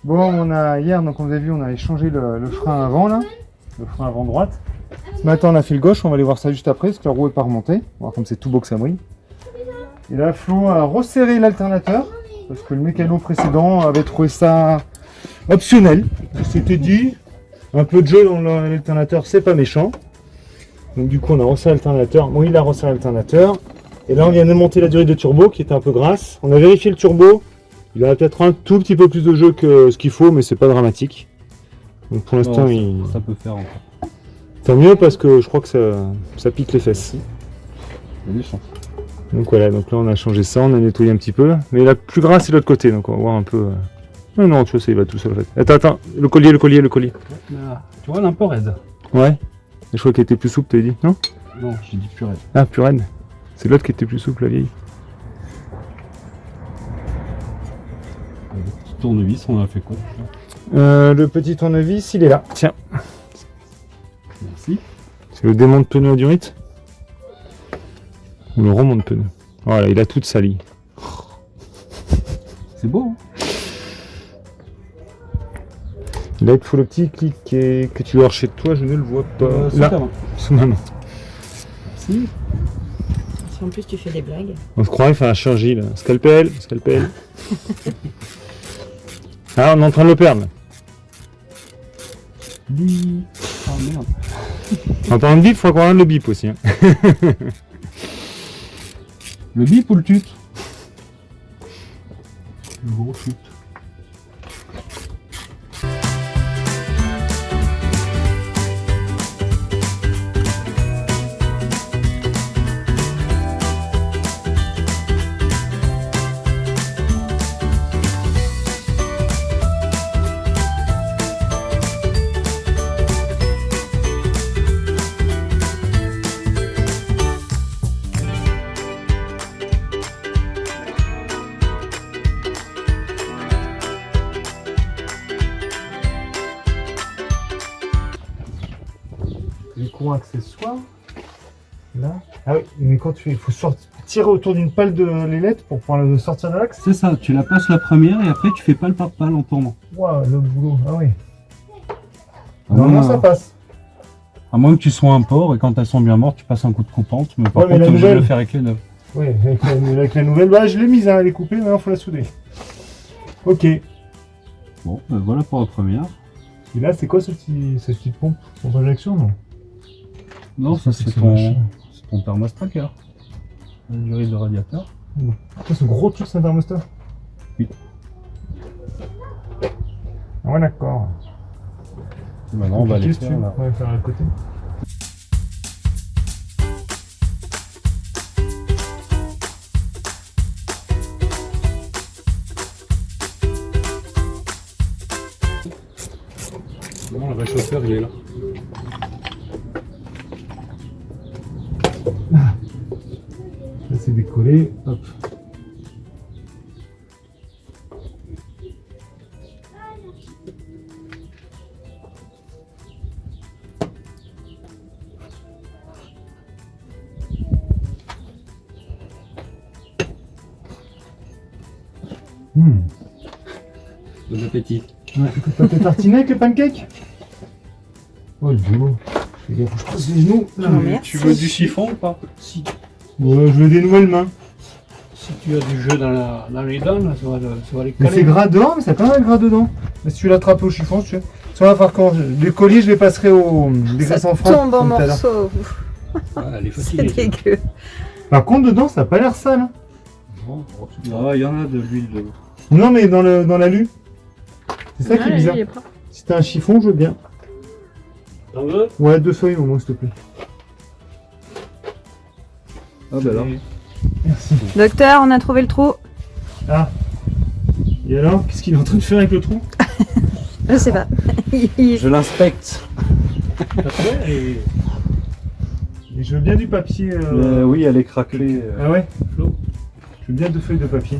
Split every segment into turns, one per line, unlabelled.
Bon, hier, donc on vous a vu, on a échangé le frein avant là, le frein avant droite. Ce matin, on a fait le gauche, on va aller voir ça juste après, parce que la roue est pas remontée. On va voir comme c'est tout beau que ça brille. Et là, Flo a resserré l'alternateur, parce que le mécano précédent avait trouvé ça optionnel. Il s'était dit, un peu de jeu dans l'alternateur, c'est pas méchant. Donc du coup, on a resserré l'alternateur. Bon, il a resserré l'alternateur. Et là, on vient de monter la durée de turbo, qui était un peu grasse. On a vérifié le turbo. Il a peut-être un tout petit peu plus de jeu que ce qu'il faut, mais c'est pas dramatique. Donc pour l'instant,
ça peut faire encore.
Tant mieux parce que je crois que ça pique les fesses.
Il y a des chances.
Donc voilà, donc là on a changé ça, on a nettoyé un petit peu. Mais la plus grasse c'est de l'autre côté, donc on va voir un peu. Non, tu vois, ça il va tout seul en fait. Attends, le collier.
Là, tu vois, elle est un peu raide.
Ouais. Je crois qu'elle était plus souple, t'as dit, non?
Non, j'ai dit plus raide.
Ah, plus raide. C'est l'autre qui était plus souple, la vieille.
Le petit tournevis, on a fait quoi?
Le petit tournevis, il est là. Tiens.
Merci.
C'est le démon de pneu à durite? Ou le remont de pneu? Voilà, il a tout sali.
C'est beau, hein?
Là, il te faut le petit clic que tu as chez toi, je ne le vois pas.
Sous
Là,
ta main.
sous ma main.
Merci.
Si en plus tu fais des blagues.
On se croirait faire un chirurgie là. Scalpel. Ah, on est en train de le perdre. Là.
Bip. Ah merde.
En parlant de bip, il faut qu'on regarde le bip aussi. Hein.
Le bip ou le tut? Le gros tut.
Les courants accessoires. Là. Ah oui, mais quand il faut tirer autour d'une pale de l'ailette pour pouvoir le sortir de l'axe.
C'est ça, tu la passes la première et après tu fais pale par pale en tournant.
Waouh, le boulot. Ah oui.
À
Normalement,
moins,
ça passe.
à moins que tu sois un porc et quand elles sont bien mortes, tu passes un coup de coupante. Mais par
Ouais, mais
contre,
la
tu es obligé de
nouvelle-
le faire avec les neuves.
Oui, avec la nouvelle. Bah, je l'ai mise, hein, elle est coupée, maintenant il faut la souder. Ok. Et
Bon, ben voilà pour la première.
là, c'est quoi cette petite pompe? Pompe injection, non?
Non, ça c'est
c'est machin.
ton thermostacker. La durée de radiateur.
Ça, ce gros truc, c'est un thermostat?
Oui.
Ah ouais, d'accord.
Maintenant, on va les
Compliqué,
faire là.
On va faire à côté.
Bon, le réchauffeur il est là.
Là, c'est décollé. Hop.
Bon appétit.
Ouais, t'as tartiné avec le pancake? Oh le boulot. Fais gaffe, faut que je passe les genoux.
Non, merci.
Tu veux du chiffon ou pas? Si,
Ouais, je veux des nouvelles mains.
si tu as du jeu dans les dents, là, ça va les
Mais c'est gras dehors, mais ça a pas mal gras dedans. Mais si tu l'attrapes au chiffon, tu sais. Ça va faire quand les colliers, je les passerai au dégraisse en francs.
Tombe en
comme tout à l'heure.
morceaux.
elle est
C'est
fatiguée.
dégueu.
Par contre, dedans, ça a pas l'air sale. Hein.
Ah, il y en a de l'huile de...
Non, mais dans l'alu. C'est ça qui est bizarre.
il est propre.
Si t'as un chiffon, je veux bien.
T'en veux?
Ouais, 2 feuilles au moins, s'il te plaît.
Ah bah là.
Merci.
Docteur, on a trouvé le trou.
Ah. Et alors, qu'est-ce qu'il est en train de faire avec le trou?
Je sais pas.
Je l'inspecte.
Et je veux bien du papier.
Oui, elle est craquelée.
Ah ouais?
Flo.
Je veux bien 2 feuilles de papier.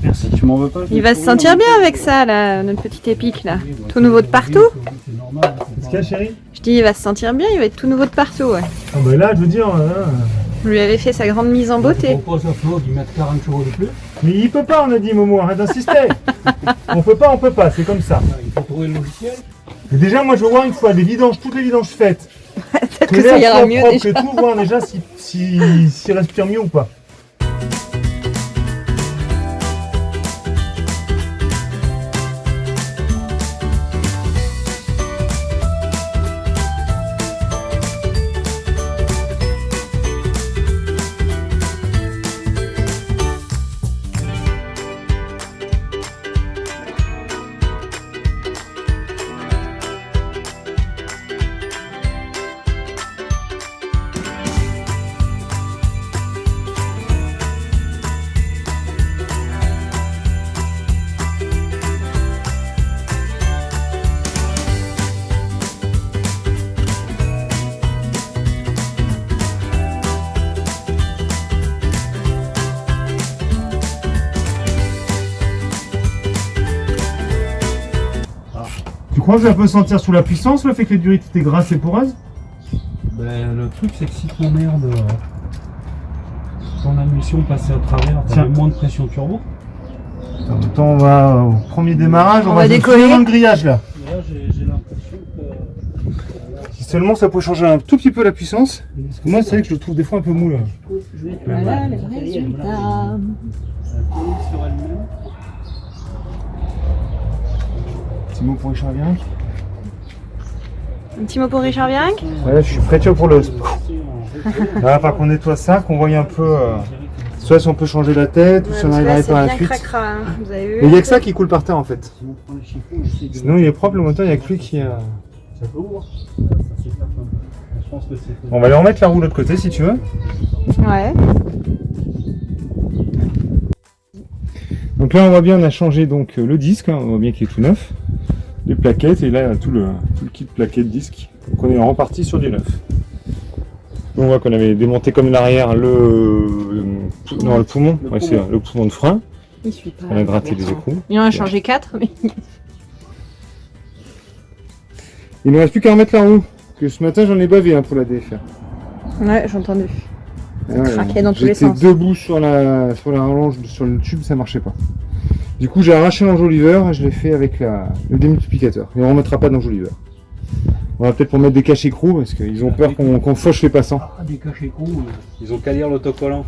Merci, tu m'en veux pas?
Il va se sentir bien avec ça, là, notre petite épique, là. Tout nouveau de partout.
C'est normal.
Qu'est-ce qu'il y a, chérie?
Je dis, il va se sentir bien, il va être tout nouveau de partout, ouais.
Ah bah là, je veux dire,
Je lui avais fait sa grande mise en beauté.
Je propose à Flo d'y mettre 40 € de plus.
Mais il peut pas, on a dit Momo, arrête d'insister. On peut pas, c'est comme ça.
Il faut trouver le logiciel.
Et déjà, moi je veux voir une fois les vidanges, toutes les vidanges faites.
Peut-être que ça ira mieux déjà.
Que tout, voir déjà s'il respire mieux ou pas. Tu crois que ça peut sentir sous la puissance le fait que les durites étaient grasses et poreuses?
Ben, le truc c'est que si ton merde, ton admission passait à travers, t'avais moins de pression turbo.
En même temps, on va au premier démarrage,
On va décoller
dans le grillage là.
Et là j'ai l'impression que...
Si seulement ça peut changer un tout petit peu la puissance. Parce que moi c'est vrai que je le trouve des fois un peu mou là.
Voilà le résultat.
Sur elle-même.
Petit mot pour Richard Virenque.
Un petit mot pour Richard Virenque.
Ouais, là, je suis prêt pour le. Là, par qu'on nettoie ça, qu'on voit un peu. Soit si on peut changer la tête, ou si on arrive à réparer la fuite.
Cracra, hein. Vous avez vu.
Mais il n'y a que ça qui coule par terre en fait. Sinon il est propre le moteur, il n'y a que lui qui.
Ça peut ouvrir. Je pense que c'est...
On va aller remettre la roue de l'autre côté si tu veux.
Ouais.
Donc là on voit bien, on a changé donc le disque, hein, on voit bien qu'il est tout neuf. Les plaquettes et là tout le kit plaquettes disque. Donc on est reparti sur du neuf. Donc, on voit qu'on avait démonté comme l'arrière le poumon, ouais, c'est le poumon de frein.
Il suit pas.
On a gratté les écrous.
Il en a changé 4, mais.
Il ne reste plus qu'à remettre la roue. Que ce matin j'en ai bavé hein, pour la défaire.
Ouais, j'ai entendu.
Ah ouais,
Craquait dans tous les
j'étais
sens.
debout sur la rallonge, sur le tube, ça marchait pas. Du coup j'ai arraché l'enjoliveur et je l'ai fait avec le démultiplicateur. Et on ne remettra pas d'enjoliveur. On va peut-être pour mettre des cachets-écrous parce qu'ils ont peur qu'on fauche les passants.
Ah, des cachets-écrous, ils ont qu'à lire l'autocollant.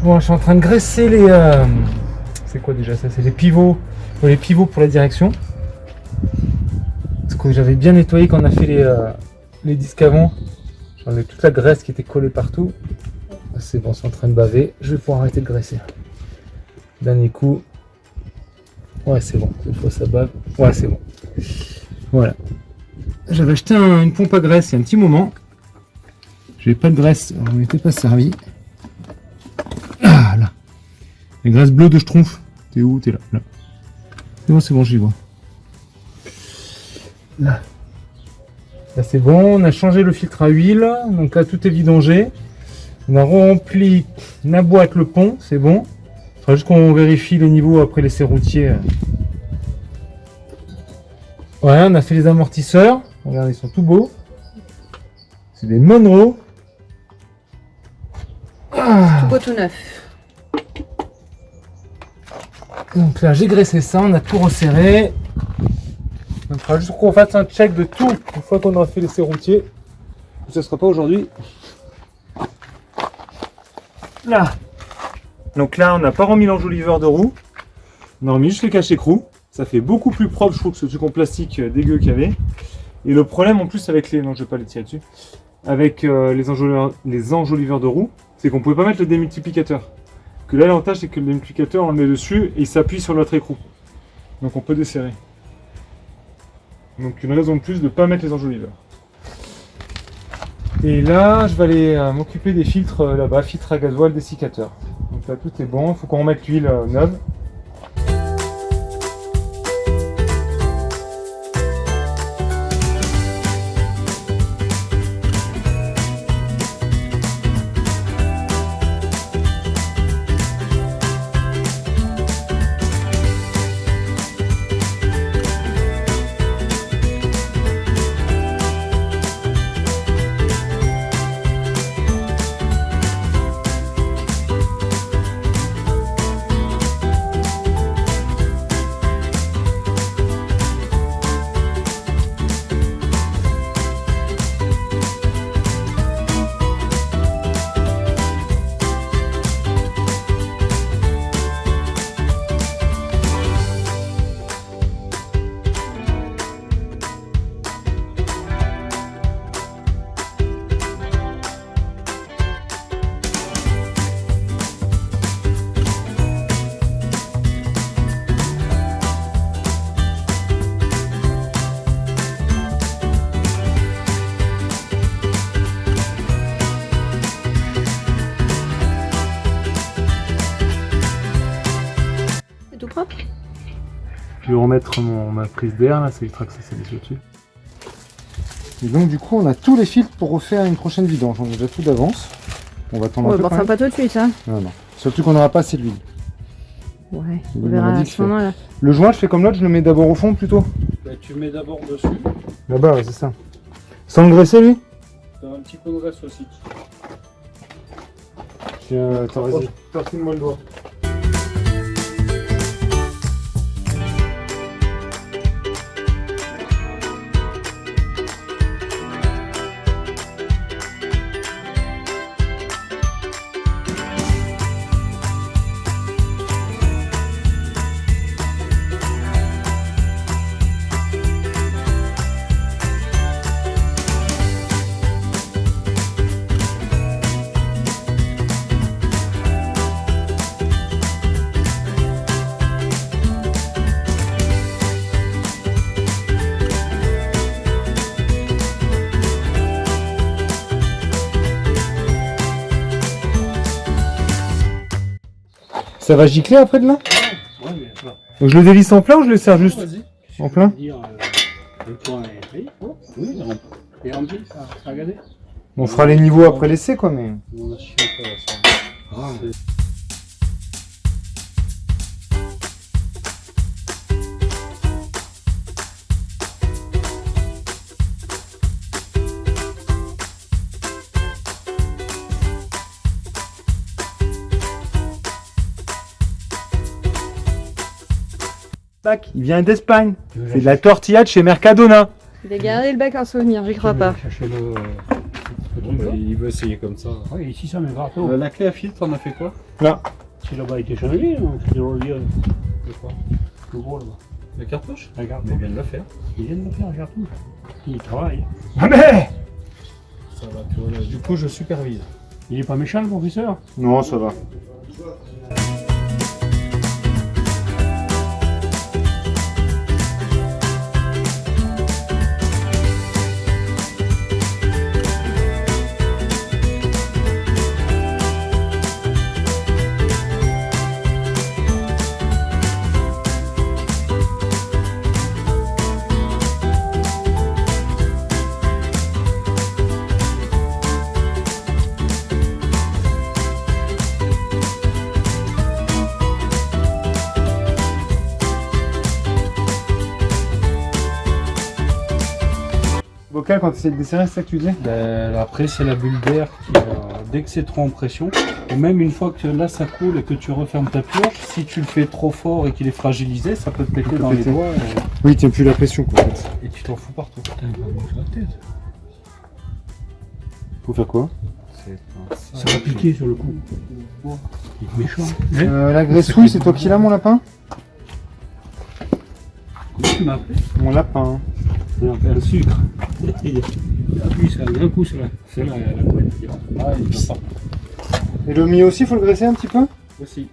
Bon, je suis en train de graisser les... C'est quoi déjà ça? C'est les pivots. Les pivots pour la direction. Parce que j'avais bien nettoyé quand on a fait les disques avant. J'enlevais toute la graisse qui était collée partout. C'est bon, c'est en train de baver. Je vais pouvoir arrêter de graisser. Dernier coup. Ouais, c'est bon. Cette fois ça bave. Ouais, c'est bon. Voilà. J'avais acheté une pompe à graisse il y a un petit moment. J'avais pas de graisse, on n'était pas servi. Ah là. La graisse bleue de Schtroumpf. T'es où? T'es là. Là. C'est bon, j'y vois. Là. Là c'est bon, on a changé le filtre à huile. Donc là tout est vidangé. On a rempli la boîte, le pont, c'est bon. Il faudra juste qu'on vérifie les niveaux après les serroutiers. Ouais, on a fait les amortisseurs. Regardez, ils sont tout beaux. C'est des Monroe.
Tout beau, tout neuf.
Donc là, j'ai graissé ça, on a tout resserré. Il faudra juste qu'on fasse un check de tout une fois qu'on aura fait les serroutiers. Ce ne sera pas aujourd'hui. Là. Donc là, on n'a pas remis l'enjoliveur de roue. On a remis juste le cache-écrou. Ça fait beaucoup plus propre, je trouve, que ce truc en plastique dégueu qu'il y avait. Et le problème en plus avec les... Non, je vais pas les tirer dessus. Avec les enjoliveurs de roues, c'est qu'on pouvait pas mettre le démultiplicateur. Que là, l'avantage, c'est que le démultiplicateur, on le met dessus et il s'appuie sur l'autre écrou. Donc on peut desserrer. Donc une raison de plus de ne pas mettre les enjoliveurs. Et là, je vais aller m'occuper des filtres là-bas, filtres à gasoil, dessicateurs. Donc là, tout est bon. Il faut qu'on remette l'huile neuve. Je vais remettre ma prise d'air là, c'est ultra que ça s'est dessus. Et donc du coup on a tous les filtres pour refaire une prochaine vidange. On a déjà tout d'avance. On va attendre un peu.
Enfin pas tout de suite hein.
Non non. Surtout qu'on n'aura pas assez d'huile.
Ouais, on verra à ce moment-là.
Le joint je fais comme l'autre, je le mets d'abord au fond plutôt.
Bah, tu mets d'abord dessus.
Là-bas ouais, c'est ça. Sans le graisser lui?
T'as un petit peu de graisse aussi.
Tiens, attends vas-y, tortille-moi le doigt. Ça va gicler après de là?
Ouais, mais voilà.
Donc je le dévisse en plein ou je le serre juste
Vas-y.
en plein?
Le point est pris. Oui, et en dit, ça a regardé.
On fera les niveaux après l'essai quoi mais...
On a chié un peu là, ça.
Il vient d'Espagne.
Tu veux
C'est de la tortilla de chez Mercadona.
Il a gardé le bec en souvenir, j'y crois pas.
Cherchez-le. Il veut essayer comme ça.
Oui, ici ça met partout.
La clé à filtre, on a fait quoi?
Là.
Si là-bas il était changé, c'est de relier
De quoi?
le gros là-bas.
La cartouche?
Regarde,
Mais il vient de le faire.
il vient de le faire, regarde tout. Il travaille.
Ah mais
Ça va, tu vois, là, du coup, je supervise.
Il est pas méchant le professeur.
non ça va. Bocal, quand tu essaies de desserrer, c'est ça que tu disais?
Ben, après, c'est la bulle d'air qui, dès que c'est trop en pression, ou même une fois que là ça coule et que tu refermes ta pioche, si tu le fais trop fort et qu'il est fragilisé, ça peut te péter dans les doigts
Oui, tu n'as plus la pression quoi, en fait.
et tu t'en fous partout.
Putain, il va manger la tête.
Faut faire quoi?
Ça va piquer sur le coup. Il est méchant.
La graisse, oui, c'est toi qui l'as mon lapin?
tu m'as appelé?
Mon lapin.
On a fait un sucre. Appuie ça, un grand coup sur la couette.
Ah, il veut pas.
Et le mi aussi, faut le graisser un petit peu?
Aussi.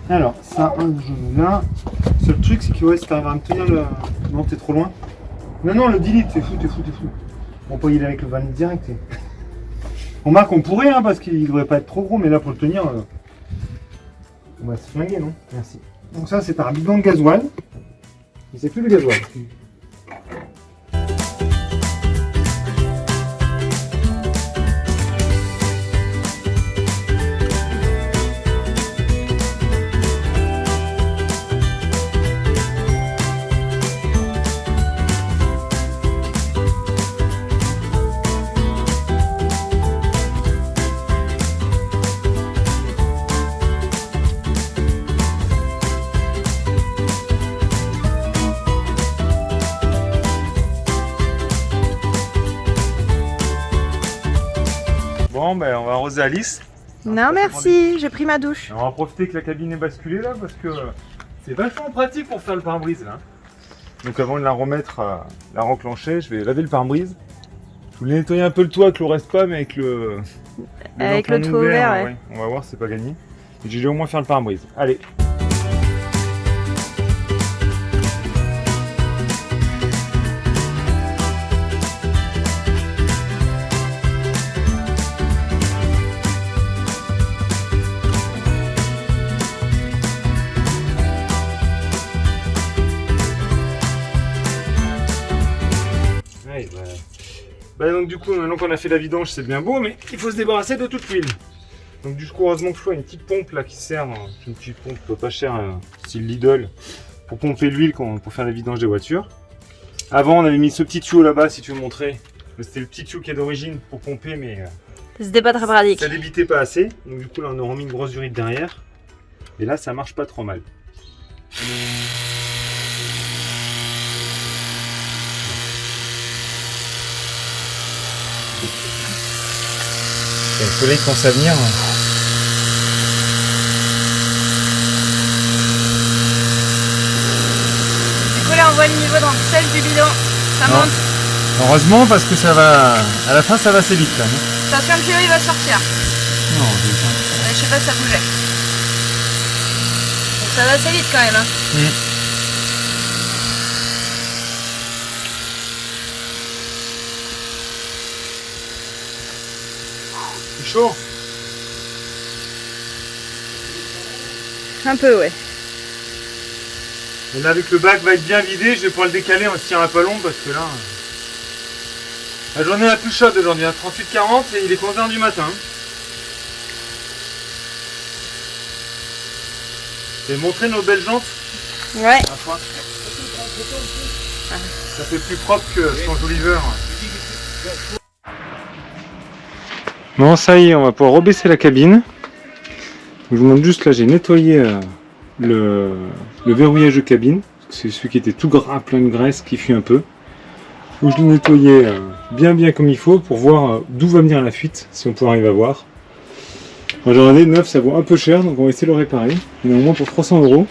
Alors, ça, je mets là. Le seul truc, c'est que ouais, si t'arrives à me tenir le. Non, t'es trop loin. Non, le 10 litres, t'es fou. On peut y aller avec le 20 litres direct. On marque, on pourrait, hein, parce qu'il devrait pas être trop gros, mais là, pour le tenir, on va se flinguer, non? Merci. Donc, ça, c'est un bidon de gasoil. Mais c'est plus le gasoil. Bon, ben, on va arroser Alice.
Non, merci, j'ai pris ma douche.
On va profiter que la cabine est basculée là parce que c'est vachement pratique pour faire le pare-brise là. Donc avant de la remettre, la reclencher, je vais laver le pare-brise. Je voulais nettoyer un peu le toit avec le reste pas, mais avec le
Avec le toit ouvert, ouais.
On va voir, c'est pas gagné. Et j'ai au moins faire le pare-brise. Allez. Bah donc du coup, maintenant qu'on a fait la vidange, c'est bien beau, mais il faut se débarrasser de toute l'huile. Donc du coup, heureusement que je vois une petite pompe là qui sert, une petite pompe pas chère, style Lidl, pour pomper l'huile pour faire la vidange des voitures. Avant, on avait mis ce petit tuyau là-bas, si tu veux montrer. C'était le petit tuyau qui est d'origine pour pomper, mais
C'était pas très pratique.
ça débitait pas assez. Donc du coup, là, on a remis une grosse durite derrière. Et là, ça marche pas trop mal. Il y a le soleil qui commence à venir.
Du coup, là, on voit le niveau de remplissage du bidon. Ça
Non.
monte.
Heureusement, parce que ça va. À la fin, ça va assez vite quand même.
Attention, le tuyau, il va sortir.
Non,
Je sais pas si ça bougeait. Donc, ça va assez vite quand même. Hein.
C'est chaud.
Un peu, ouais.
Et là, avec le bac va être bien vidé, je vais pouvoir le décaler, on se tient un peu long parce que là. La journée la plus chaude aujourd'hui, 38-40 et il est 11h du matin. Je vais montrer nos belles jantes
Ouais.
la fois. Ça fait plus propre que son Oliver. Bon, ça y est, on va pouvoir rebaisser la cabine. Je vous montre juste là, j'ai nettoyé le verrouillage de cabine. C'est celui qui était tout gras, plein de graisse, qui fuit un peu. Donc je l'ai nettoyé bien comme il faut pour voir d'où va venir la fuite, si on peut arriver à voir. Moi j'ai regardé, neuf ça vaut un peu cher, donc on va essayer de le réparer. On est au moins pour 300 €.